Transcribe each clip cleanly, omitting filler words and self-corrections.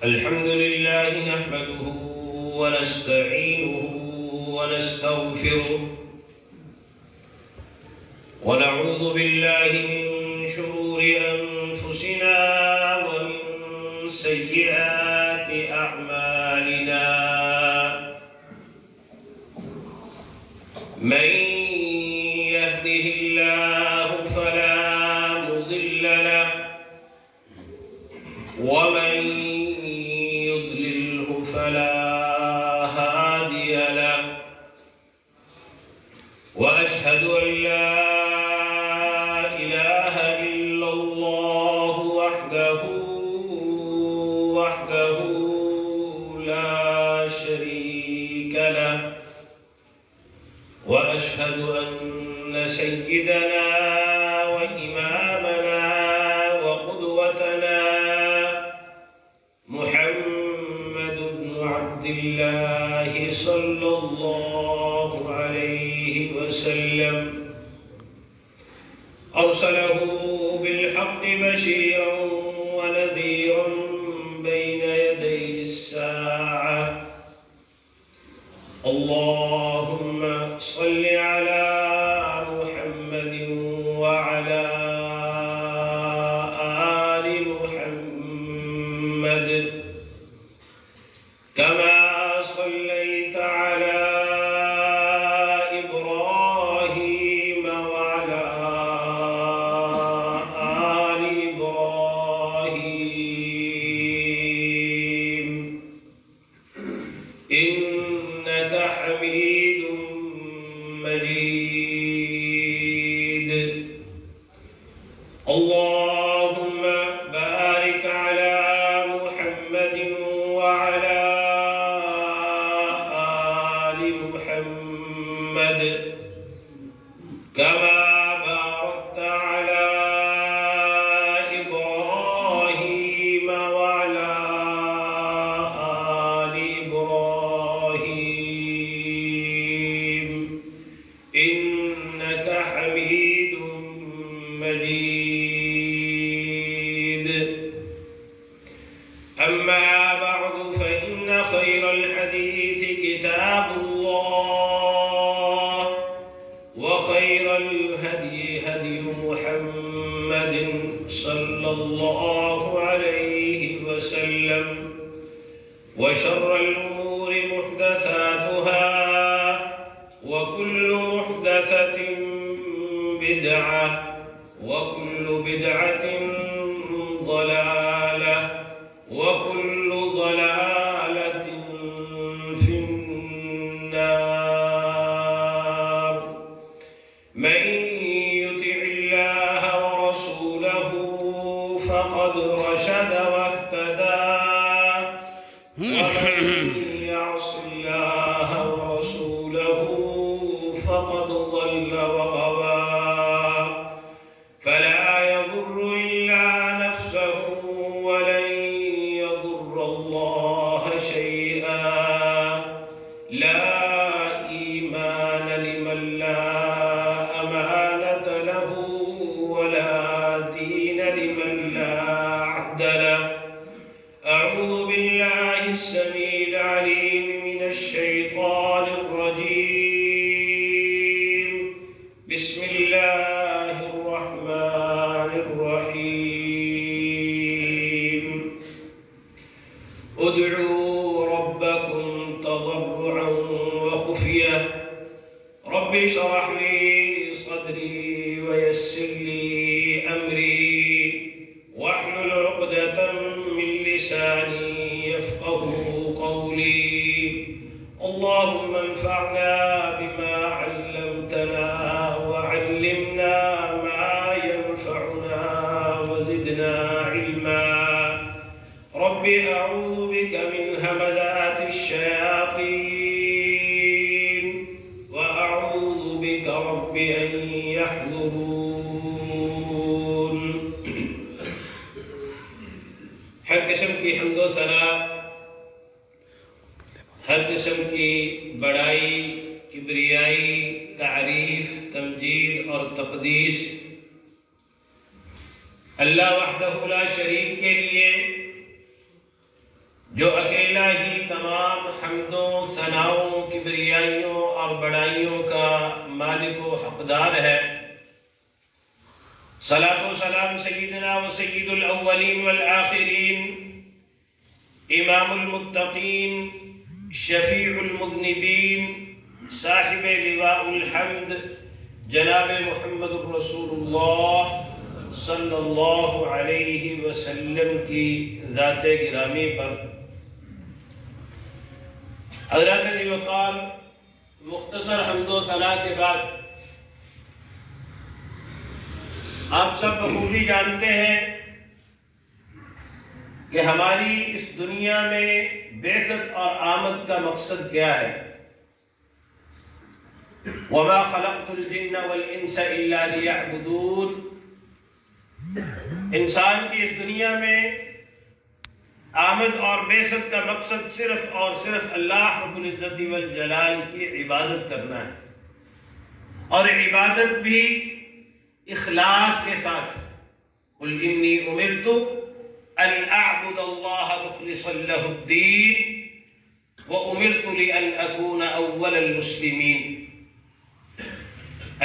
الحمد لله نحمده ونستعينه ونستغفره ونعوذ بالله من شرور أنفسنا ومن سيئات أعمالنا من يهده الله فلا مضل له ومن يضلله فلا هادي له وأشهد أن لا إله إلا الله وحده لا شريك له وأشهد أن سيدنا وإمامنا وقدوتنا محمد بن عبد الله صلى الله عليه وسلم أرسله بالحق بشيرا ونذيرا بين يدي الساعة اللهم صل على محمد وعلى آل محمد كما صليت على إبراهيم وعلى آل إبراهيم إنك حميد مجيد اللهم بارك على محمد وعلى آل محمد كما باركت على إبراهيم وعلى آل إبراهيم إنك حميد مجيد أما بعد فإن خير الحديث كتاب الله وخير الهدي هدي محمد صلى الله عليه وسلم وشر الأمور محدثاتها وكل محدثة بدعة وكل بدعة ضلالة وكل ضلالة في النار من يطع الله ورسوله فقد رشد واهتدى ومن يعص الله ورسوله فقد ضل وغوى فلا يضر إلا نفسه ولن يضر الله شيئا لا إيمان لمن لا أمانة له ولا دين لمن لا عهد له أعوذ بالله السميع العليم من الشيطان الرجيم بسم الله الرحمن الرحيم ادعوا ربكم تضرعا وخفية رب اشرح لي صدري ويسر لي أمري واحلل عقدة من لساني يفقه قولي اللهم انفعنا بما علمتنا وعلمنا ما ينفعنا وزدنا علما رب أعوذ بك من همزات الشياطين وأعوذ بك رب أن يحضرون ہر قسم کی حمد و ثنا ہر قسم کی بڑائی کبریائی تعریف تمجید اور تقدیس اللہ وحدہ لا شریک کے لیے جو اکیلا ہی تمام حمدوں، ثناؤں، کبریائیوں اور بڑائیوں کا مالک و حقدار ہے، صلاۃ و سلام سیدنا و سید الاولین والآخرین، امام المتقین، شفیع المذنبین، صاحب لواء الحمد، جناب محمد رسول اللہ صلی اللہ علیہ وسلم کی ذات گرامی پر حضرت علی وقار مختصر حمد و ثنا کے بعد آپ سب بخوبی جانتے ہیں کہ ہماری اس دنیا میں بعثت اور آمد کا مقصد کیا ہے؟ وَمَا خَلَقْتُ الْجِنَّ وَالْإِنسَ إِلَّا لِيَعْبُدُونَ۔ انسان کی اس دنیا میں آمد اور بعثت کا مقصد صرف اور صرف اللہ رب العزت والجلال کی عبادت کرنا ہے، اور عبادت بھی اخلاص کے ساتھ۔ قُلْ إِنِّي أُمِرْتُ أَنْ أَعْبُدَ اللَّهَ مُخْلِصًا لَهُ الدِّينَ وَأُمِرْتُ لِأَنْ أَكُونَ أَوَّلَ الْمُسْلِمِينَ۔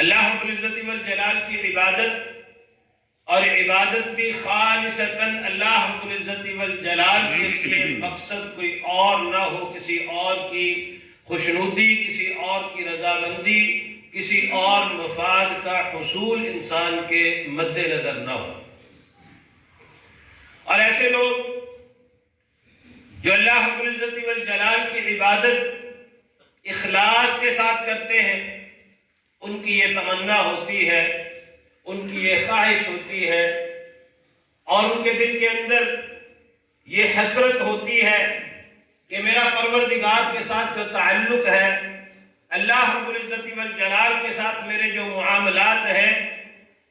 اللہ رب العزت والجلال کی عبادت، اور عبادت بھی خالصتاً اللہ رب العزت والجلال کے لیے، مقصد کوئی اور نہ ہو، کسی اور کی خوشنودی، کسی اور کی رضامندی، کسی اور مفاد کا حصول انسان کے مد نظر نہ ہو۔ اور ایسے لوگ جو اللہ رب العزت والجلال کی عبادت اخلاص کے ساتھ کرتے ہیں، ان کی یہ تمنا ہوتی ہے، ان کی یہ خواہش ہوتی ہے، اور ان کے دل کے اندر یہ حسرت ہوتی ہے کہ میرا پروردگار کے ساتھ جو تعلق ہے، اللہ رب العزت والجلال کے ساتھ میرے جو معاملات ہیں،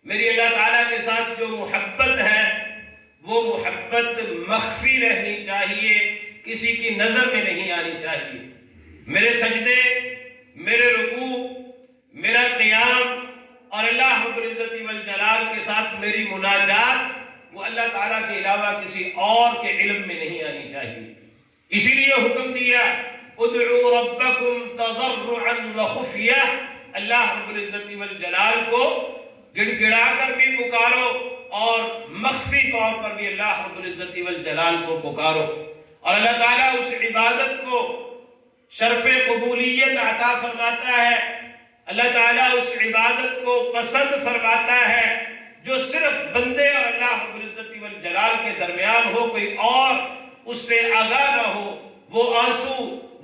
میری اللہ تعالیٰ کے ساتھ جو محبت ہے، وہ محبت مخفی رہنی چاہیے، کسی کی نظر میں نہیں آنی چاہیے۔ میرے سجدے، میرے رکوع، میرا قیام اور اللہ رب العزت والجلال کے ساتھ میری مناجات، وہ اللہ تعالیٰ کے علاوہ کسی اور کے علم میں نہیں آنی چاہیے۔ اسی لیے حکم دیا ادعوا ربکم تضرعا وخفیہ، اللہ رب العزت والجلال کو گڑ گڑا کر بھی پکارو اور مخفی طور پر بھی اللہ رب العزت والجلال کو پکارو، اور اللہ تعالیٰ اس عبادت کو شرف قبولیت عطا فرماتا ہے۔ اللہ تعالیٰ اس عبادت کو پسند فرماتا ہے جو صرف بندے اور اللہ رب العزت والجلال کے درمیان ہو، کوئی اور اس سے آگاہ نہ ہو۔ وہ آنسو،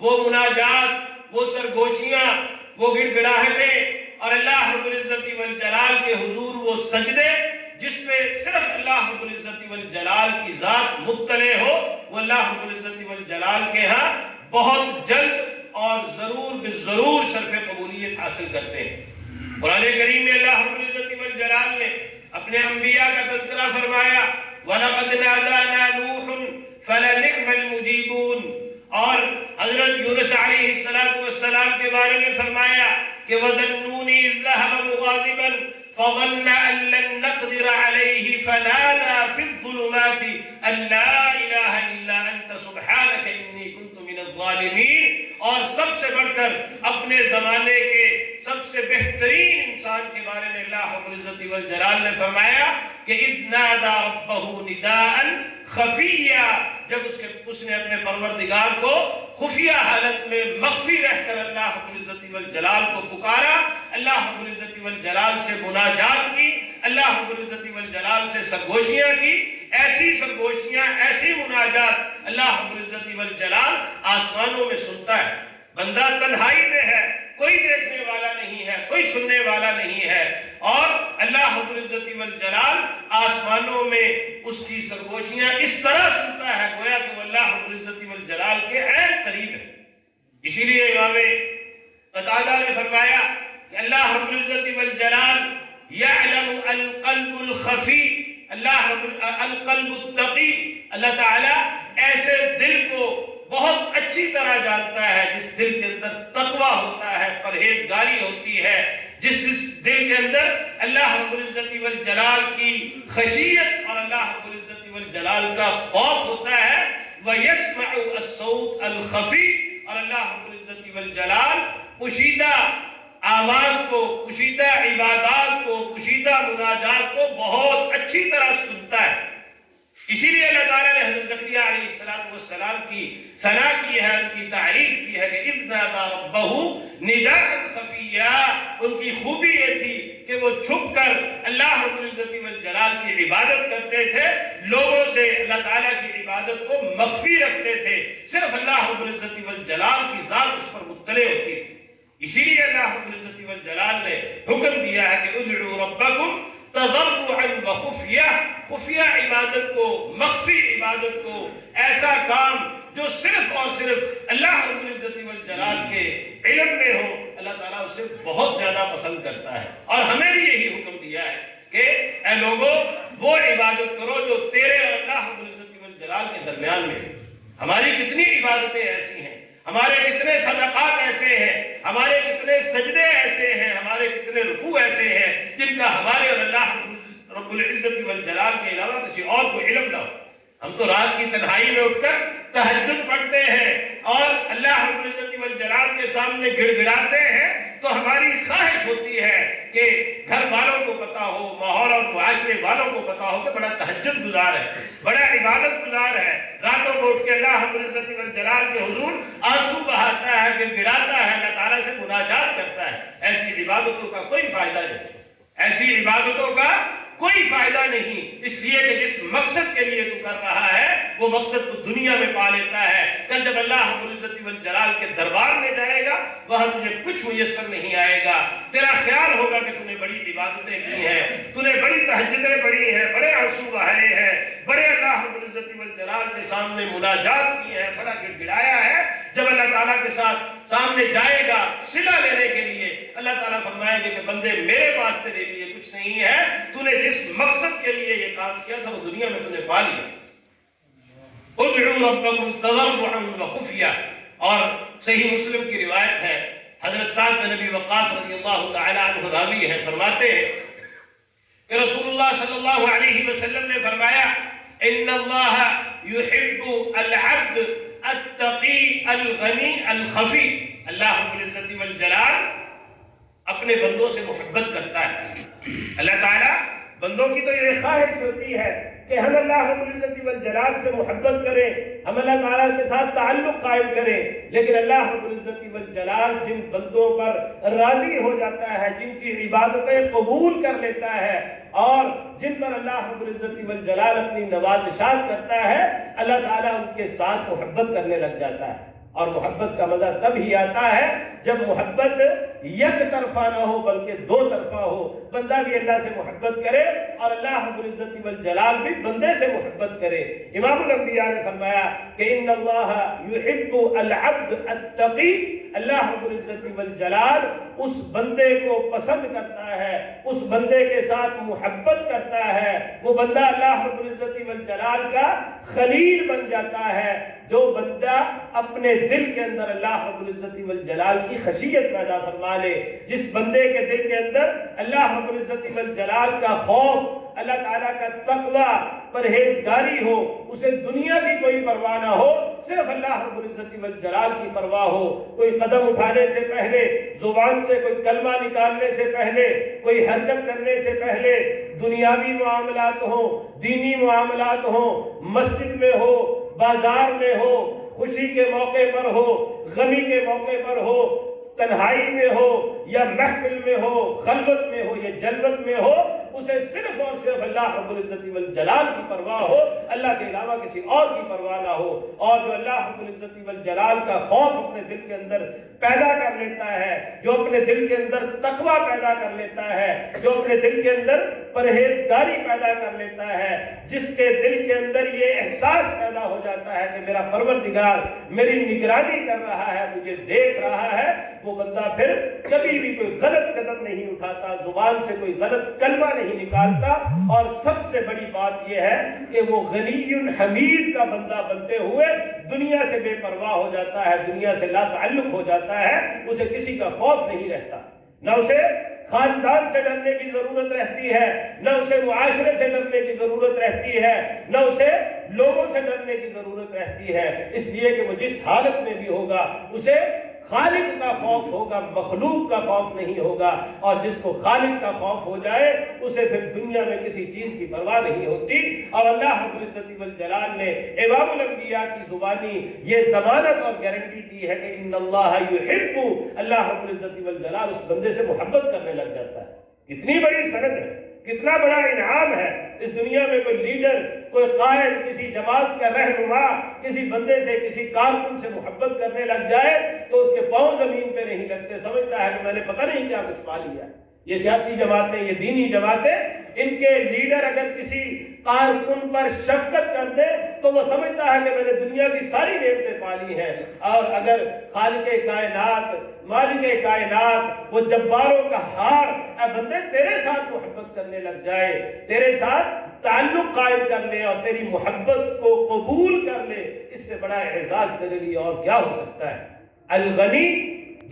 وہ مناجات، وہ سرگوشیاں، وہ گڑ گڑاہٹیں، اور اللہ رب العزت والجلال کے حضور وہ سجدے جس میں صرف اللہ رب العزت والجلال کی ذات مطلع ہو، وہ اللہ رب العزت والجلال کے ہاں بہت جلد اور ضرور بالضرور شرف قبولیت حاصل کرتے ہیں۔ قرآن کریم میں اللہ رب العزت والجلال نے اپنے انبیاء کا تذکرہ فرمایا وَلَقَدْ نَادَانَا نُوحٌ فَلَنِعْمَ الْمُجِيبُونَ، اور حضرت یونس علیہ السلام کے بارے میں فرمایا کہ وَذَنُّونِ إِذْ ذَهَبَ مُغَاضِبًا فَظَنَّ أَن لَّن نَّقْدِرَ عَلَيْهِ فَنَادَىٰ فِي الظُّلُمَاتِ أَن لَّا إِلَٰهَ إِلَّا أَنتَ سُبْحَانَكَ إِنِّي كُنتُ مِنَ الظَّالِمِينَ۔ اور سب سے بڑھ کر اپنے زمانے کے سب سے بہترین انسان کے بارے میں اللہ رب العزت والجلال نے فرمایا کہ اذ نادى ربه نداء خفیا، جب اس نے اپنے پروردگار کو خفیہ حالت میں مخفی رہ کر اللہ رب العزت والجلال کو پکارا، اللہ رب العزت والجلال سے مناجات کی، اللہ رب العزت والجلال سے سرگوشیاں کی۔ ایسی سرگوشیاں، ایسی مناجات اللہ رب العزت والجلال آسمانوں میں سنتا ہے۔ بندہ تنہائی میں ہے، کوئی دیکھنے والا نہیں ہے، کوئی سننے والا نہیں ہے، اور اللہ رب العزت والجلال آسمانوں میں اس کی سرگوشیاں اس طرح سنتا ہے گویا کہ وہ اللہ رب العزت والجلال کے عین قریب ہے۔ اسی لیے امام قتادہ نے فرمایا کہ اللہ رب العزت والجلال یعلم القلب الخفی، اللہ رب القلب التقی، اللہ تعالیٰ ایسے دل کو بہت اچھی طرح جانتا ہے جس دل کے اندر تقوی ہوتا ہے، پرہیزگاری ہوتی ہے، جس دل کے اندر اللہ رب العزت والجلال کی خشیت اور ان کا خوف ہوتا ہے وَيَسْمَعُ الصَّوْتَ الْخَفِيَّ، اور اللہ رب العزت والجلال پوشیدہ آواز کو، پوشیدہ عبادات کو، پوشیدہ مناجات کو بہت اچھی طرح سنتا ہے۔ اسی لیے اللہ تعالیٰ نے حضرت زکریا علیہ السلام کی ثنا کی ہے، ان کی تعریف کی ہے کہ اذ نادى ربہ نداء خفیا۔ ان کی خوبی یہ تھی کہ وہ چھپ کر اللہ رب العزت والجلال کی عبادت کرتے تھے، لوگوں سے اللہ تعالیٰ کی عبادت کو مخفی رکھتے تھے، صرف اللہ رب العزت والجلال کی ذات اس پر مطلع ہوتی تھی۔ اسی لیے اللہ رب العزت والجلال نے حکم دیا ہے کہ ادعوا ربکم تضرعا وخفیہ، خفیہ عبادت کو، مخفی عبادت کو، ایسا کام جو صرف اور صرف اللہ رب العزت والجلال کے علم میں ہو، اللہ تعالیٰ اسے بہت زیادہ پسند کرتا ہے۔ اور ہمیں بھی یہی حکم دیا ہے کہ اے لوگوں وہ عبادت کرو جو تیرے اور اللہ رب العزت والجلال کے درمیان میں ہے۔ ہماری کتنی عبادتیں ایسی ہیں، ہمارے کتنے صدقات ایسے ہیں، ہمارے کتنے سجدے ایسے ہیں، ہمارے کتنے رکوع ایسے ہیں جن کا ہمارے اور اللہ رب العزت والجلال کے علاوہ کسی اور کو علم نہ ہو۔ ہم تو رات کی تنہائی میں اٹھ کر تہجد پڑھتے ہیں اور اللہ رب العزت والجلال کے سامنے گڑ گڑاتے ہیں، تو ہماری خواہش ہوتی ہے کہ گھر والوں کو پتا ہو، ماحول اور معاشرے والوں کو پتا ہو کہ بڑا تہجد گزار ہے، بڑا عبادت گزار ہے، راتوں کو اٹھ کے اللہ رب العزت والجلال کے حضور آنسو بہاتا ہے، گڑ گڑاتا ہے، اللہ تعالیٰ سے مناجات کرتا ہے۔ ایسی عبادتوں کا کوئی فائدہ نہیں، ایسی عبادتوں کا کوئی فائدہ نہیں، اس لیے کہ جس مقصد کے لیے تو کر رہا ہے وہ مقصد تو دنیا میں پا لیتا ہے، کل جب اللہ رب العزت والجلال کے دربار میں جائے گا وہاں تجھے کچھ میسر نہیں آئے گا۔ تیرا خیال ہوگا کہ تو نے بڑی عبادتیں کی ہیں، تو نے بڑی تہجدیں پڑھی ہیں، بڑے آنسو بہائے ہیں، بڑے اللہ رب العزت والجلال کے سامنے مناجات کی ہیں، بڑا گڑ گڑایا ہے۔ جب اللہ تعالیٰ کے ساتھ سامنے جائے گا صلہ لینے کے لیے، اللہ تعالیٰ فرمائے گا کہ بندے میرے پاس تیرے لیے کچھ نہیں ہے، تو نے جس مقصد کے لیے یہ کام کیا تھا وہ دنیا میں تو نے پا لیا۔ ادعوا ربکم تضرعا وخفیہ، اور صحیح مسلم کی روایت ہے، حضرت سعد بن ابی وقاص رضی اللہ تعالی عنہ راوی ہیں، فرماتے ہیں کہ رسول اللہ صلی اللہ علیہ وسلم نے فرمایا ان اللہ یحب العبد التقی الغنی الخفی، اللہ رب العزت والجلال اپنے بندوں سے محبت کرتا ہے۔ اللہ تعالیٰ بندوں کی تو یہ خواہش ہوتی ہے کہ ہم اللہ رب العزت والجلال سے محبت کریں، ہم اللہ تعالیٰ کے ساتھ تعلق قائم کریں، لیکن اللہ رب العزت والجلال جن بندوں پر راضی ہو جاتا ہے، جن کی عبادتیں قبول کر لیتا ہے اور جن پر اللہ رب العزت والجلال اپنی نوازشات کرتا ہے، اللہ تعالیٰ ان کے ساتھ محبت کرنے لگ جاتا ہے۔ اور محبت کا مزہ تب ہی آتا ہے جب محبت یک طرفہ نہ ہو بلکہ دو طرفہ ہو، بندہ بھی اللہ سے محبت کرے اور اللہ رب العزت والجلال بھی بندے سے محبت کرے۔ امام الانبیاء نے فرمایا کہ ان اللہ یحب العبد التقی، اللہ رب العزت والجلال اس بندے کو پسند کرتا ہے، اس بندے کے ساتھ محبت کرتا ہے، وہ بندہ اللہ رب العزت والجلال کا خلیل بن جاتا ہے۔ جو بندہ اپنے دل کے اندر اللہ رب العزت والجلال کی خشیت پیدا فرما لے، جس بندے کے دل کے اندر اللہ رب العزت والجلال کا خوف، اللہ تعالیٰ کا تقوی، پرہیزگاری ہو، اسے دنیا کی کوئی پرواہ نہ ہو، صرف اللہ رب العزت والجلال کی پرواہ ہو، کوئی قدم اٹھانے سے پہلے، زبان سے کوئی کلمہ نکالنے سے پہلے، کوئی حرکت کرنے سے پہلے دنیاوی معاملات ہوں، دینی معاملات ہوں، مسجد میں ہو، بازار میں ہو، خوشی کے موقع پر ہو، غمی کے موقع پر ہو، تنہائی میں ہو یا محفل میں ہو، خلوت میں ہو یا جلوت میں ہو، اسے صرف اور صرف اللہ رب العزت والجلال کی پرواہ ہو، اللہ کے علاوہ کسی اور کی پرواہ نہ ہو۔ اور جو اللہ رب العزت والجلال کا خوف اپنے دل کے اندر پیدا کر لیتا ہے، جو اپنے دل کے اندر تقوی پیدا کر لیتا ہے، جو اپنے دل کے اندر پرہیزگاری پیدا کر لیتا ہے، جس کے دل کے اندر یہ احساس پیدا ہو جاتا ہے کہ میرا پروردگار میری نگرانی کر رہا ہے، مجھے دیکھ رہا ہے، وہ بندہ پھر کبھی بھی کوئی غلط قدم نہیں اٹھاتا، زبان سے کوئی غلط کلمہ نہیں نکالتا، اور سب سے بڑی بات یہ ہے کہ وہ غنی حمید کا بندہ بنتے ہوئے دنیا سے بے پرواہ ہو جاتا ہے، دنیا سے لا تعلق ہو جاتا ہے، اسے کسی کا خوف نہیں رہتا، نہ اسے خاندان سے ڈرنے کی ضرورت رہتی ہے، نہ اسے معاشرے سے ڈرنے کی ضرورت ضرورت رہتی ہے، نہ اسے لوگوں سے ڈرنے کی ضرورت رہتی ہے، اس لیے کہ وہ جس حالت میں بھی ہوگا اسے خالق کا خوف ہوگا، مخلوق کا خوف نہیں ہوگا، اور جس کو خالق کا خوف ہو جائے اسے پھر دنیا میں کسی چیز کی پرواہ نہیں ہوتی۔ اور اللہ رب العزت والجلال نے امام الانبیاء کی زبانی یہ ضمانت اور گارنٹی دی ہے کہ ان اللہ یحب، اللہ رب العزت والجلال اس بندے سے محبت کرنے لگ جاتا ہے۔ کتنی بڑی سند ہے، کتنا بڑا انعام ہے۔ اس دنیا میں کوئی لیڈر، کوئی قائد، کسی جماعت کا رہنما کسی بندے سے، کسی کارکن سے محبت کرنے لگ جائے تو اس کے پاؤں زمین پہ نہیں لگتے، سمجھتا ہے کہ میں نے پتہ نہیں کیا کچھ پا لیا۔ یہ سیاسی جماعتیں، یہ دینی جماعتیں، ان کے لیڈر اگر کسی کارکن پر شفقت کر دے تو وہ سمجھتا ہے کہ میں نے دنیا کی ساری نعمتیں پا لی ہیں۔ اور اگر خالق کائنات، مالک کائنات، وہ جباروں کا ہار اے بندے تیرے ساتھ محبت کرنے لگ جائے، تیرے ساتھ تعلق قائم کر لے اور تیری محبت کو قبول کر لے، اس سے بڑا اعزاز تیرے لیے اور کیا ہو سکتا ہے۔ الغنی،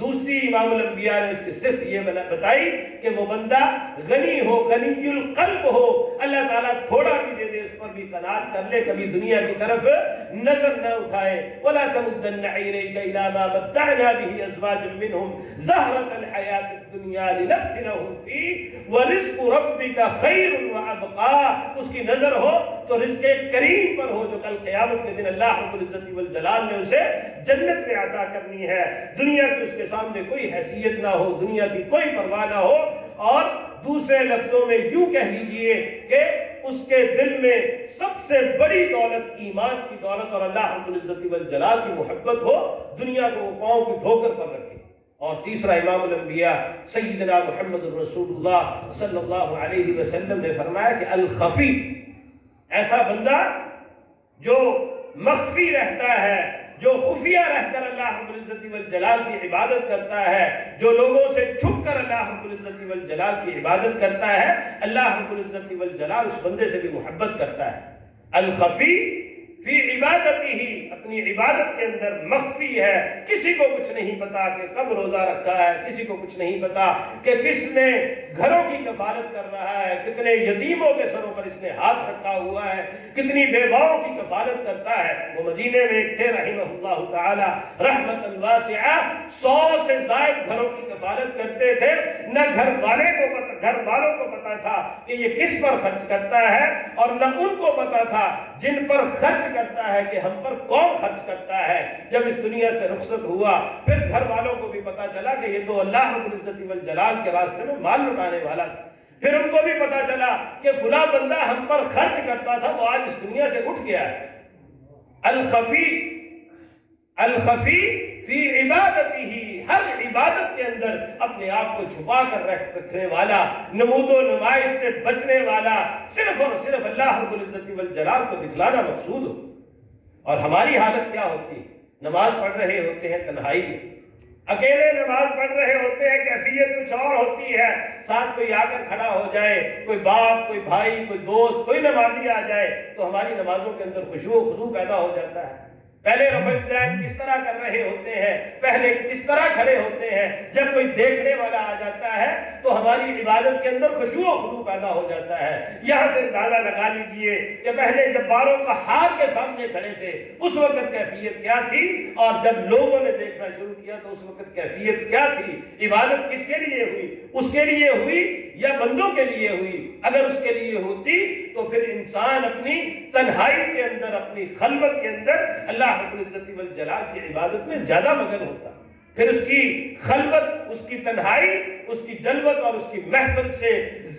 دوسری امام الانبیاء نے اس کی صرف یہ بتائی کہ وہ بندہ غنی ہو، غنی القلب ہو، اللہ تعالیٰ تھوڑا بھی دے دے اس پر بھی قناعت کر لے، کبھی دنیا کی طرف نظر نہ اٹھائے۔ وَلَا تَمُدَّنَّ عَيْنَيْكَ إِلَىٰ مَا مَتَّعْنَا بِهِ أَزْوَاجًا مِّنْهُمْ زَهْرَةَ الْحَيَاةِ الدُّنْيَا لِنَفْتِنَهُمْ فِيهِ وَرِزْقُ رَبِّكَ خَيْرٌ وَأَبْقَىٰ۔ اس کی نظر ہو تو رزق کریم پر ہو، جو کل قیامت کے دن اللہ رب العزت والجلال نے اسے جنت میں عطا کرنی ہے۔ دنیا کی اس کے سامنے کوئی حیثیت نہ ہو، دنیا کی کوئی پرواہ نہ ہو، اور دوسرے لفظوں میں یوں کہہ لیجئے کہ اس کے دل میں سب سے بڑی دولت ایمان کی دولت اور اللہ رب العزت والجلال کی محبت ہو، دنیا کو وہ پاؤں کی ٹھوکر پر رکھے۔ اور تیسرا امام الانبیاء سیدنا محمد رسول اللہ صلی اللہ علیہ وسلم نے فرمایا کہ الخفی، ایسا بندہ جو مخفی رہتا ہے، جو خفیہ رہ کر اللہ رب العزت والجلال کی عبادت کرتا ہے، جو لوگوں سے چھپ کر اللہ رب العزت والجلال کی عبادت کرتا ہے، اللہ رب العزت والجلال اس بندے سے بھی محبت کرتا ہے۔ الخفی فی عبادتی ہی، اپنی عبادت کے اندر مخفی ہے، کسی کو کچھ نہیں پتا کہ کب روزہ رکھا ہے، کسی کو کچھ نہیں پتا کہ کس نے گھروں کی کفالت کر رہا ہے، کتنے یتیموں کے سروں پر اس نے ہاتھ رکھا ہوا ہے، کتنی بیواؤں کی کفالت کرتا ہے۔ وہ مدینے میں ایک تھے رحمہ اللہ تعالی رحمت واسعہ، 100 سے زائد گھروں کی کفالت کرتے تھے، نہ گھر والوں کو پتا تھا کہ یہ کس پر خرچ کرتا ہے، اور نہ ان کو پتا تھا جن پر خرچ کرتا ہے کہ ہم پر کون خرچ کرتا ہے۔ جب اس دنیا سے رخصت ہوا پھر گھر والوں کو بھی پتا چلا کہ یہ تو اللہ رب العزت والجلال کے راستے میں مال لٹانے والا تھا، پھر ان کو بھی پتا چلا کہ فلاں بندہ ہم پر خرچ کرتا تھا، وہ آج اس دنیا سے اٹھ گیا ہے۔ الخفی فی عبادتی ہی، ہر عبادت کے اندر اپنے آپ کو چھپا کر رکھنے والا، نمود و نمائش سے بچنے والا، صرف اور صرف اللہ رب العزت والجلال کو دکھلانا مقصود ہو۔ اور ہماری حالت کیا ہوتی ہے؟ نماز پڑھ رہے ہوتے ہیں تنہائی میں، اکیلے نماز پڑھ رہے ہوتے ہیں، کیفیت کچھ اور ہوتی ہے، ساتھ کوئی آ کر کھڑا ہو جائے، کوئی باپ، کوئی بھائی، کوئی دوست، کوئی نمازی آ جائے تو ہماری نمازوں کے اندر خشوع و خضوع پیدا ہو جاتا ہے۔ پہلے رفع الدین کس طرح کر رہے ہوتے ہیں، پہلے کس طرح کھڑے ہوتے ہیں، جب کوئی دیکھنے والا آ جاتا ہے تو ہماری عبادت کے اندر خشوع و خضوع پیدا ہو جاتا ہے۔ یہاں سے اندازہ لگا لیجئے کہ پہلے جب باروں کا ہار کے سامنے کھڑے تھے اس وقت کیفیت کیا تھی، اور جب لوگوں نے دیکھنا شروع کیا تو اس وقت کیفیت کیا تھی۔ عبادت کس کے لیے ہوئی؟ اس کے لیے ہوئی یا بندوں کے لیے ہوئی؟ اگر اس کے لیے ہوتی تو پھر انسان اپنی تنہائی کے اندر، اپنی خلوت کے اندر اللہ رب العزت والجلال کی عبادت میں زیادہ مگن ہوتا، پھر اس کی خلوت، اس کی تنہائی، اس کی جلوت اور اس کی محفل سے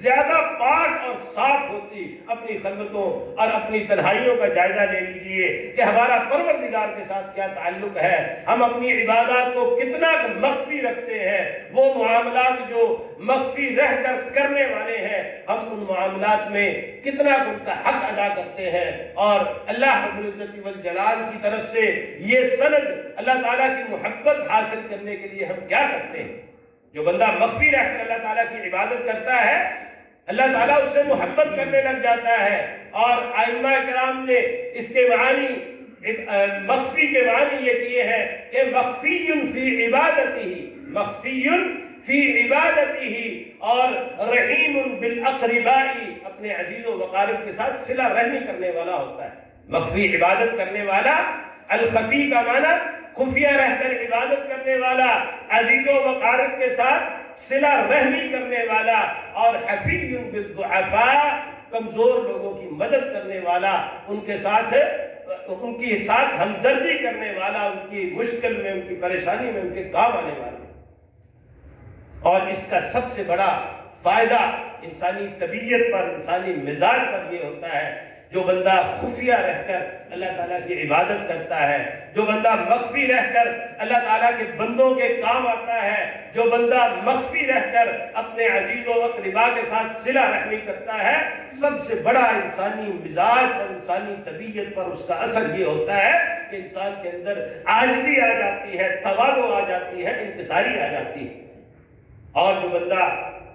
زیادہ پاک اور صاف ہوتی۔ اپنی خلوتوں اور اپنی تنہائیوں کا جائزہ لے لیجئے کہ ہمارا پروردگار کے ساتھ کیا تعلق ہے، ہم اپنی عبادات کو کتنا مخفی رکھتے ہیں، وہ معاملات جو مخفی رہ کر کرنے والے ہیں ہم ان معاملات میں کتنا ان کا حق ادا کرتے ہیں۔ اور اللہ رب العزت والجلال کی طرف سے یہ سند، اللہ تعالیٰ کی محبت حاصل کرنے کے لیے ہم کیا کرتے ہیں؟ جو بندہ مخفی رہ کر اللہ تعالیٰ کی عبادت کرتا ہے، اللہ تعالیٰ اس سے محبت کرنے لگ جاتا ہے۔ اور ائمہ کرام نے اس کے معنی، مخفی کے معنی یہ کیے ہیں کہ مخفی فی عبادتہ، مخفی فی عبادتہ، اور رحیم بالاقرباء، اپنے عزیز و وقارب کے ساتھ صلہ رحمی کرنے والا ہوتا ہے. مخفی عبادت کرنے والا، الخفی کا معنی خفیہ رہ کر عبادت کرنے والا، عزیز و وقارب کے ساتھ صلہ رحمی کرنے والا، اور حفی بالضعفاء کمزور لوگوں کی مدد کرنے والا، ان کے ساتھ ہمدردی کرنے والا، ان کی مشکل میں، ان کی پریشانی میں ان کے کام آنے والا. اور اس کا سب سے بڑا فائدہ انسانی طبیعت پر، انسانی مزاج پر یہ ہوتا ہے، جو بندہ خفیہ رہ کر اللہ تعالیٰ کی عبادت کرتا ہے، جو بندہ مخفی رہ کر اللہ تعالیٰ کے بندوں کے کام آتا ہے، جو بندہ مخفی رہ کر اپنے عزیز و اقربا کے ساتھ صلہ رحمی کرتا ہے، سب سے بڑا انسانی مزاج اور انسانی طبیعت پر اس کا اثر یہ ہوتا ہے کہ انسان کے اندر عاجزی آ جاتی ہے، تواضع آ جاتی ہے، انکساری آ جاتی ہے. اور جو بندہ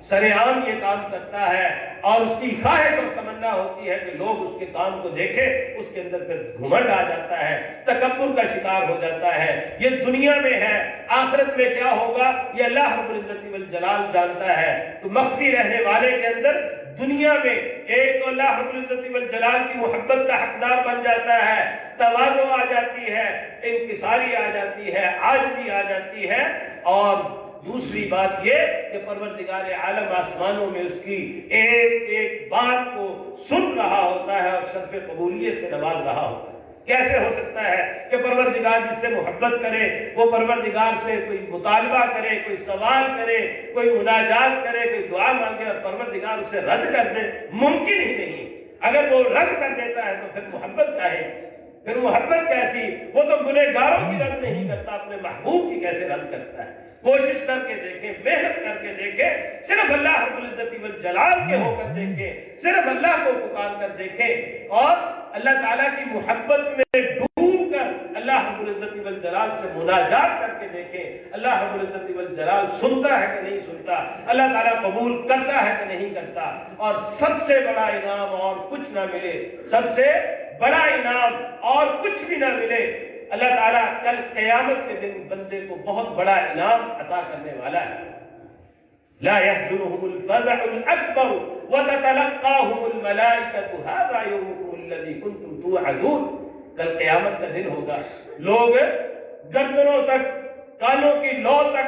سرعام یہ کام کرتا ہے اور اس کی خواہش اور تمنا ہوتی ہے کہ لوگ اس کے کام کو دیکھیں، اس کے اندر پھر گھمنڈ آ جاتا ہے، تکبر کا شکار ہو جاتا ہے. یہ دنیا میں ہے، آخرت میں کیا ہوگا یہ اللہ رب العزت والجلال جانتا ہے. تو مخفی رہنے والے کے اندر دنیا میں ایک تو اللہ رب العزت والجلال کی محبت کا حقدار بن جاتا ہے، تواضع آ جاتی ہے، انکساری آ جاتی ہے، عاجزی آ جاتی ہے. اور دوسری بات یہ کہ پروردگار عالم آسمانوں میں اس کی ایک ایک بات کو سن رہا ہوتا ہے اور شرف قبولیت سے نواز رہا ہوتا ہے. کیسے ہو سکتا ہے کہ پروردگار جس سے محبت کرے، وہ پروردگار سے کوئی مطالبہ کرے، کوئی سوال کرے، کوئی مناجات کرے، کوئی دعا مانگے اور پروردگار اسے رد کر دے؟ ممکن ہی نہیں. اگر وہ رد کر دیتا ہے تو پھر محبت کا ہے، پھر محبت کیسی؟ وہ تو گنہگاروں کی رد نہیں کرتا، اپنے محبوب کی کیسے رد کرتا ہے؟ کوشش کر کے دیکھیں، محنت کر کے دیکھیں، صرف اللہ رب العزت والجلال کے ہو کر دیکھیں، صرف اللہ کو پکار کر دیکھیں اور اللہ تعالیٰ کی محبت میں ڈوب کر اللہ رب العزت والجلال سے مناجات کر کے دیکھیں. اللہ رب العزت والجلال سنتا ہے کہ نہیں سنتا، اللہ تعالیٰ قبول کرتا ہے کہ نہیں کرتا. اور سب سے بڑا انعام اور کچھ نہ ملے، سب سے بڑا انعام اور کچھ بھی نہ ملے، اللہ تعالیٰ کل قیامت کے دن بندے کو بہت بڑا انعام عطا کرنے والا ہے. لا يحزنهم الفزع الاكبر وتتلقاهم الملائكة هذا يومكم الذي كنتم توعدون. کل قیامت کا دن ہوگا، لوگ گردنوں تک، کانوں کی لو تک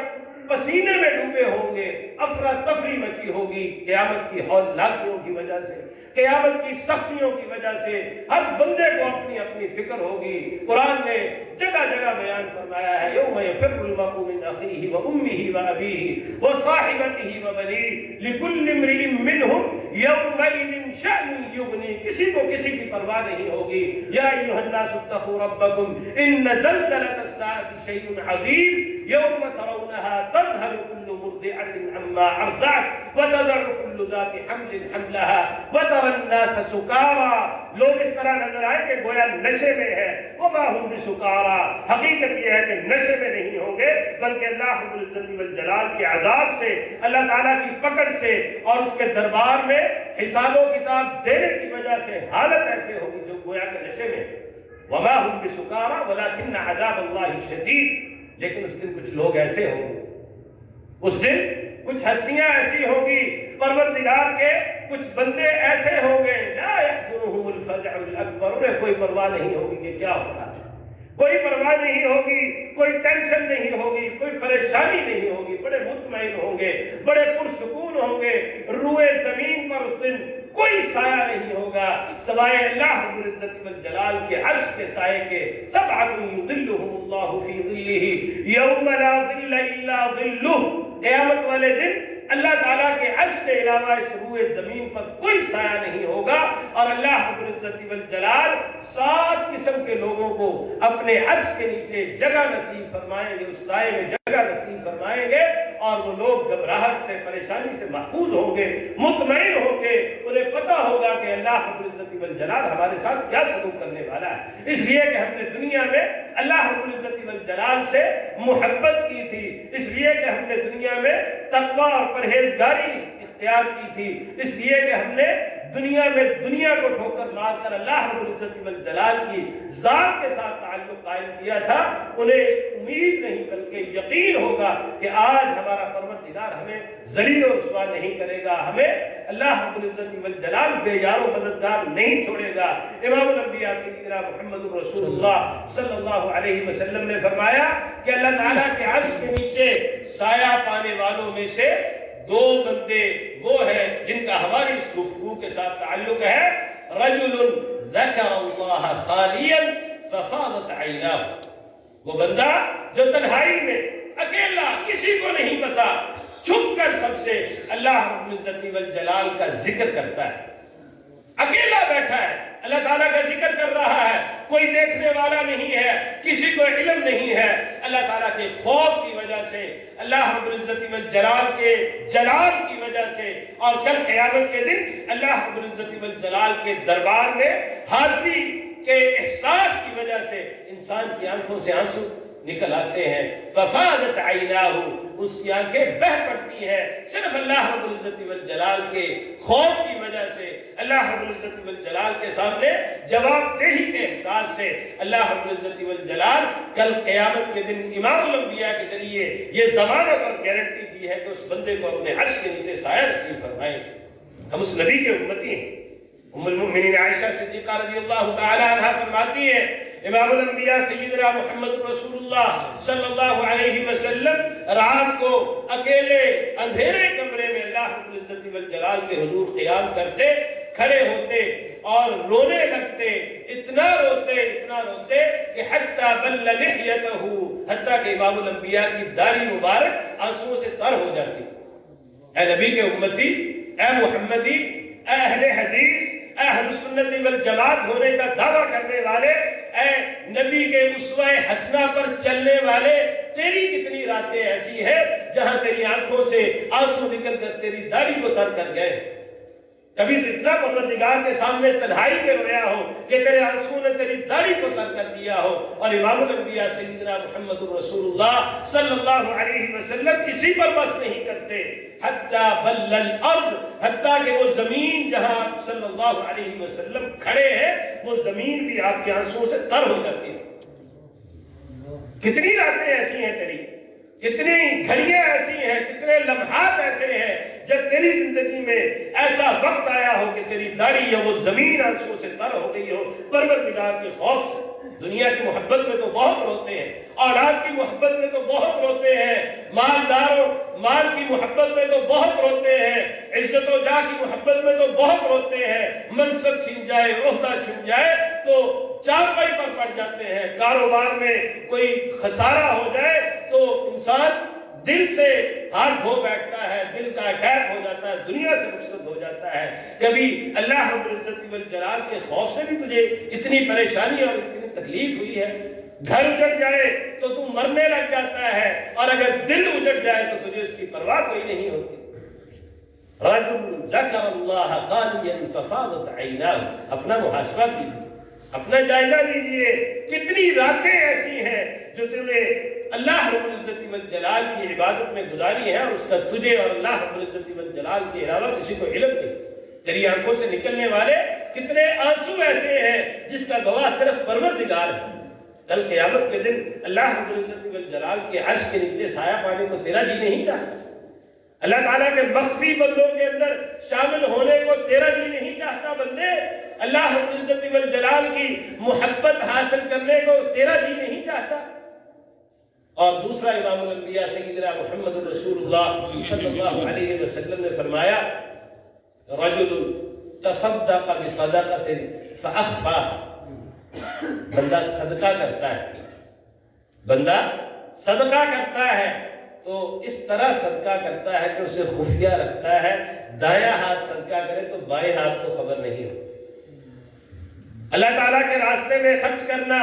پسینے میں ڈوبے ہوں گے، افراتفری مچی ہوگی قیامت کی ہولناکیوں کی وجہ سے، قیامت کی سختیوں کی وجہ سے. ہر بندے کو اپنی اپنی فکر ہوگی. قرآن نے جگہ جگہ بیان فرمایا ہے، یوم یفر المرء من اخیہ وامہ وابیہ وصاحبتہ وبنیہ لکل امرئ منہم یومئذ شأن یغنی. کسی کو کسی کی پرواہ نہیں ہوگی. یا ایھا الناس اتقوا ربکم ان زلزلۃ الساعۃ شیء عظیم یوم ترونها تذهل كل مرضعة عما ارضعت وتضع كل ذات حمل حملها وترى الناس سکارى. لوگ اس طرح نظر آئے کہ گویا نشے میں ہے. وما هم بسکارى. حقیقت یہ ہے کہ نشے میں نہیں ہوں گے، بلکہ اللہ رب العزت والجلال کے عذاب سے، اللہ تعالیٰ کی پکڑ سے اور اس کے دربار میں حساب و کتاب دینے کی وجہ سے حالت ایسے ہوگی جو گویا کہ نشے میں. وما هم بسکارى ولكن عذاب اللہ شدید. لیکن اس دن کچھ لوگ ایسے ہوں گے، اس دن کچھ ہستیاں ایسی ہوں گی، پروردگار کے کچھ بندے ایسے ہوں گے، لا يحزنهم الفزع الاکبر. انہیں کوئی پرواہ نہیں ہوگی کہ کیا ہو رہا ہے، کوئی پرواہ نہیں ہوگی، کوئی ٹینشن نہیں ہوگی، کوئی پریشانی نہیں ہوگی. بڑے مطمئن ہوں گے، بڑے پرسکون ہوں گے. روئے زمین پر اس دن کوئی سایہ نہیں ہوگا سوائے اللہ رب العزت والجلال کے عرش کے سائے کے. سبعۃ یظلهم اللہ فی ظلہ یوم لا ظل الا ظلہ. قیامت والے دن اللہ تعالیٰ کے عرش کے علاوہ اس روئے زمین پر کوئی سایہ نہیں ہوگا. اور اللہ رب العزت والجلال 7 قسم کے لوگوں کو اپنے عرش کے نیچے جگہ نصیب فرمائیں گے، اس سائے میں جگہ نصیب فرمائیں گے. اور وہ لوگ گھبراہٹ سے، پریشانی سے محفوظ ہوں گے، مطمئن ہوں گے. انہیں پتہ ہوگا کہ اللہ رب العزت والجلال ہمارے ساتھ کیا سلوک کرنے والا ہے. اس لیے کہ ہم نے دنیا میں اللہ رب العزت والجلال سے محبت کی تھی، اس لیے کہ ہم نے دنیا میں تقوی اور پرہیزگاری اختیار کی تھی، اس لیے کہ ہم نے دنیا میں دنیا کو ٹھوکر مار کر اللہ رب العزت والجلال کی ذات کے ساتھ تعلق قائم کیا تھا. انہیں امید نہیں بلکہ یقین ہوگا کہ آج ہمارا پروردگار ہمیں ذلیل و رسوا نہیں کرے گا، ہمیں اللہ رب العزت والجلال بے یار و مددگار نہیں چھوڑے گا۔ امام الانبیاء سیدنا محمد رسول اللہ صلی اللہ علیہ وسلم نے فرمایا کہ اللہ تعالیٰ کے عرش کے نیچے سایہ پانے والوں میں سے دو بندے وہ ہیں جن کا ہماری اس گفتگو کے ساتھ تعلق ہے۔ رجل ذکر اللہ خالیا ففاضت عیناہ، وہ بندہ جو تنہائی میں اکیلا کسی کو نہیں پتا چھپ کر سب سے اللہ رب العزت والجلال کا ذکر کرتا ہے، اکیلا بیٹھا ہے، اللہ تعالیٰ کا ذکر کر رہا ہے، کوئی دیکھنے والا نہیں ہے، کسی کو علم نہیں ہے، اللہ تعالیٰ کے خوف کی وجہ سے، اللہ رب العزت والجلال کے جلال کی وجہ سے، اور کل قیامت کے دن اللہ رب العزت والجلال کے دربار میں حاضری کے احساس کی وجہ سے انسان کی آنکھوں سے آنسو نکل آتے ہیں۔ ففاضت عیناہ، اس کی آنکھیں بہہ پڑتی ہیں صرف اللہ رب العزت والجلال کے خوف کی وجہ سے، اللہ رب العزت والجلال کے سامنے جواب دہی کے احساس سے۔ اللہ رب العزت والجلال کل قیامت کے دن امام الانبیاء کے ذریعے یہ ضمانت اور گارنٹی دی ہے کہ اس بندے کو اپنے عرش کے نیچے سایہ نصیب فرمائیں گے۔ ہم اس نبی کے امتی ہیں۔ ام المؤمنین عائشہ صدیقہ رضی اللہ تعالی عنہ فرماتی ہیں امام الانبیاء سیدنا محمد رسول اللہ صلی اللہ علیہ وسلم رات کو اکیلے اندھیرے کمرے میں اللہ رب العزت والجلال کے حضور قیام کرتے، کھڑے ہوتے اور رونے لگتے، اتنا روتے کہ حتی بل لحیتہ، حتیٰ کہ امام الانبیاء کی داڑھی مبارک آنسوؤں سے تر ہو جاتی۔ اے نبی کے امتی، اے محمدی، اے اہل حدیث، اے اہل سنت والجماعت ہونے کا دعویٰ کرنے والے، اے نبی کے اسوہ حسنہ پر چلنے والے، تیری کتنی راتیں ایسی ہیں جہاں تیری آنکھوں سے آنسو نکل کر تیری داڑھی کو تر کر گئے؟ کبھی تو اتنا پروردگار کے سامنے تنہائی میں رویا ہو کہ تیرے آنسو نے تیری داڑھی کو تر کر دیا ہو۔ اور امام الانبیاء سیدنا محمد رسول اللہ صلی اللہ علیہ وسلم اسی پر بس نہیں کرتے، حتی بل الارض، حتیٰ کہ وہ زمین جہاں آپ صلی اللہ علیہ وسلم کھڑے ہیں وہ زمین بھی آپ کے آنسوؤں سے تر ہو جاتی ہے۔ کتنی راتیں ایسی ہیں تیری، کتنی گھڑیاں ایسی ہیں، کتنے لمحات ایسے ہیں جب تیری زندگی میں ایسا وقت آیا ہو کہ تیری داڑھی یا وہ زمین آنسوؤں سے تر ہو گئی ہو پروردگار کے خوف سے۔ دنیا کی محبت میں تو بہت روتے ہیں، اولاد کی محبت میں تو بہت روتے ہیں، مالداروں مال کی محبت میں تو بہت روتے ہیں، عزت و جاہ کی محبت میں تو بہت روتے ہیں، منصب چھن جائے، عہدہ چھن جائے تو چارپائی پر پڑ جاتے ہیں، کاروبار میں کوئی خسارہ ہو جائے تو انسان دل سے ہاتھ دھو بیٹھتا ہے، دل کا اٹیک ہو جاتا ہے، دنیا سے رخصت ہو جاتا ہے۔ کبھی اللہ رب العزت والجلال کے خوف سے بھی تجھے اتنی پریشانی اور اتنی تکلیف ہوئی ہے؟ گھر اجڑ جائے تو تو مرنے لگ جاتا ہے، اور اگر دل اجڑ جائے تو تجھے اس کی پرواہ کوئی نہیں ہوتی۔ رجل ذکر اللہ خالیا ففاضت عیناہ، اپنا محاسبہ کیجیے، اپنا جائزہ لیجیے، کتنی راتیں ایسی ہیں جو تم نے اللہ رب العزت والجلال کی عبادت میں گزاری ہے اور اس کا تجھے اور اللہ رب العزت والجلال کے علاوہ کسی کو علم نہیں۔ تیری آنکھوں سے نکلنے والے کتنے آنسو ایسے ہیں جس کا گواہ صرف پروردگار ہے۔ کل قیامت کے دن اللہ رب العزت والجلال کے عرش کے نیچے سایہ پانے کو تیرا جی نہیں چاہتا، اللہ تعالیٰ کے مخفی بندوں کے اندر شامل ہونے کو تیرا جی نہیں چاہتا بندے، اللہ رب العزت والجلال کی محبت حاصل کرنے کو تیرا جی نہیں چاہتا۔ اور دوسرا امام الانبیاء سیدنا محمد رسول اللہ صلی اللہ علیہ وسلم نے فرمایا رجل تصدق بصدقۃ فاخفاها، بندہ صدقہ کرتا ہے، بندہ صدقہ کرتا ہے تو اس طرح صدقہ کرتا ہے کہ اسے خفیہ رکھتا ہے، دایاں ہاتھ صدقہ کرے تو بائیں ہاتھ کو خبر نہیں ہوتی۔ اللہ تعالیٰ کے راستے میں خرچ کرنا،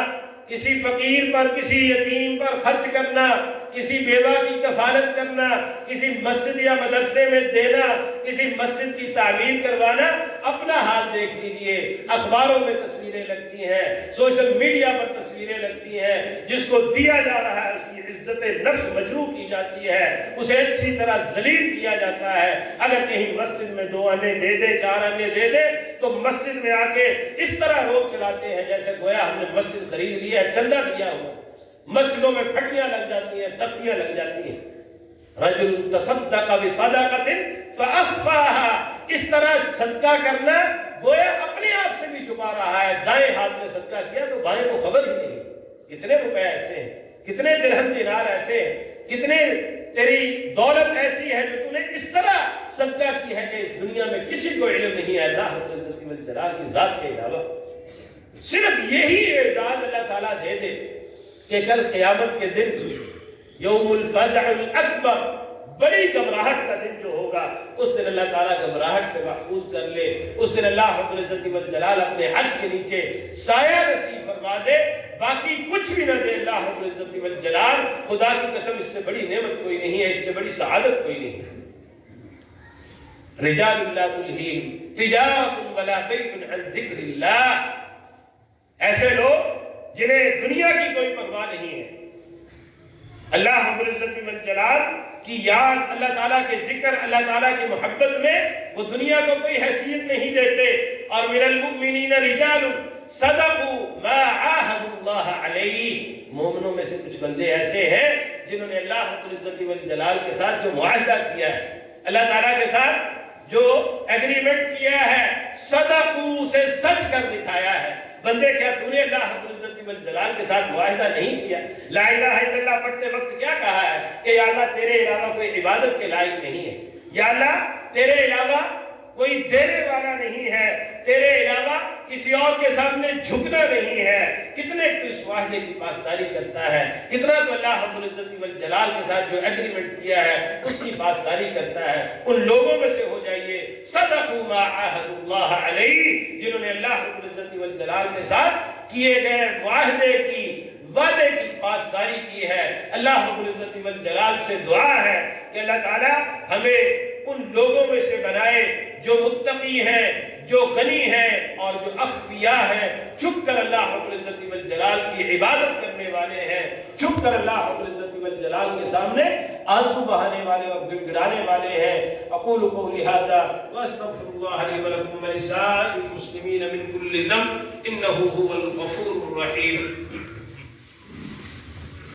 کسی فقیر پر، کسی یتیم پر خرچ کرنا، کسی بیوہ کی کفالت کرنا، کسی مسجد یا مدرسے میں دینا، کسی مسجد کی تعمیر کروانا، اپنا حال دیکھ لیجئے، اخباروں میں تصویریں لگتی ہیں، سوشل میڈیا پر تصویریں لگتی ہیں، جس کو دیا جا رہا ہے اس کی عزت نفس مجروح کی جاتی ہے، اسے اچھی طرح ذلیل کیا جاتا ہے۔ اگر کہیں مسجد میں 2 آنے دے دے، 4 آنے دے دے تو مسجد میں آ کے اس طرح روک چلاتے ہیں جیسے گویا ہم نے مسجد خرید لی ہے، چندہ دیا ہوا۔ مسجدوں میں پھٹیاں لگ جاتی ہیں، تختیاں لگ جاتی ہیں۔ رجل تصدق بصدقۃ فاخفاها، اس طرح صدقہ کرنا گویا اپنے آپ سے بھی چھپا رہا ہے. دائیں ہاتھ میں صدقہ کیا تو بائیں کو خبر ہی نہیں. کتنے روپے ایسے ہیں, کتنے درہم دینار ایسے ہیں, کتنے تیری دولت ایسی ہے جو تو نے اس طرح صدقہ کی ہے کہ اس دنیا میں کسی کو علم نہیں ہے اللہ رب العزت والجلال کی ذات کے علاوہ. صرف یہی اعزاز اللہ تعالیٰ دے دے کہ کل قیامت کے دن یوم الفزع الاکبر, بڑی گھبراہٹ کا دن جو ہوگا, اس دن اللہ تعالیٰ گھبراہٹ سے محفوظ کر لے. اس دن اللہ رب العزت والجلال اپنے عرش کے نیچے سایہ نصیب فرما دے, باقی کچھ بھی نہ دے اللہ رب العزت والجلال. خدا کی قسم اس سے بڑی نعمت کوئی نہیں ہے, اس سے بڑی سعادت کوئی نہیں ہے. رجال لا تلہیہم تجارۃ ولا بیع عن ذکر اللہ, ایسے لوگ جنہیں دنیا کی کوئی پرواہ نہیں ہے, اللہ رب العزت والجلال کی یاد, اللہ تعالیٰ کے ذکر, اللہ تعالیٰ کی محبت میں وہ دنیا کو کوئی حیثیت نہیں دیتے. اور من المؤمنین رجال صدقوا ما عاہدوا اللہ علیہ, مومنوں میں سے کچھ بندے ایسے ہیں جنہوں نے اللہ رب العزت والجلال کے ساتھ جو معاہدہ کیا ہے, اللہ تعالیٰ کے ساتھ جو ایگریمنٹ کیا ہے, صدقوا سے سچ کر دکھایا ہے. بندے کیا تو نے اللہ رب العزت والجلال کے ساتھ معاہدہ نہیں کیا؟ لا الہ الا اللہ پڑھتے وقت کیا کہا ہے کہ یا اللہ تیرے علاوہ کوئی عبادت کے لائق نہیں ہے, یا اللہ تیرے علاوہ کوئی دینے والا نہیں ہے, تیرے علاوہ کسی اور کے سامنے جھکنا نہیں ہے. کتنے تو اس معاہدے کی پاسداری کرتا ہے, کتنا تو اللہ رب العزت والجلال کے ساتھ جو ایگریمنٹ کیا ہے اس کی پاسداری کرتا ہے. ان لوگوں میں سے ہو جائیے صدقوا ما عاہدوا اللہ علیہ, جنہوں نے اللہ رب العزت والجلال کے ساتھ کیے گئے معاہدے کی, وعدے کی پاسداری کی ہے. اللہ رب العزت والجلال سے دعا ہے کہ اللہ تعالی ہمیں ان لوگوں میں سے بنائے جو متقی ہیں, جو غنی ہیں اور جو اخفیاء ہیں, چھپ کر اللہ رب العزت والجلال کی عبادت کرنے والے ہیں, چھپ کر اللہ رب العزت والجلال کے سامنے آنسو بہانے والے اور گڑ گڑانے والے ہیں. اقول قولی ھذا واستغفر اللہ لی ولکم ولسائر المسلمین من کل ذنب انہ هو الغفور الرحیم.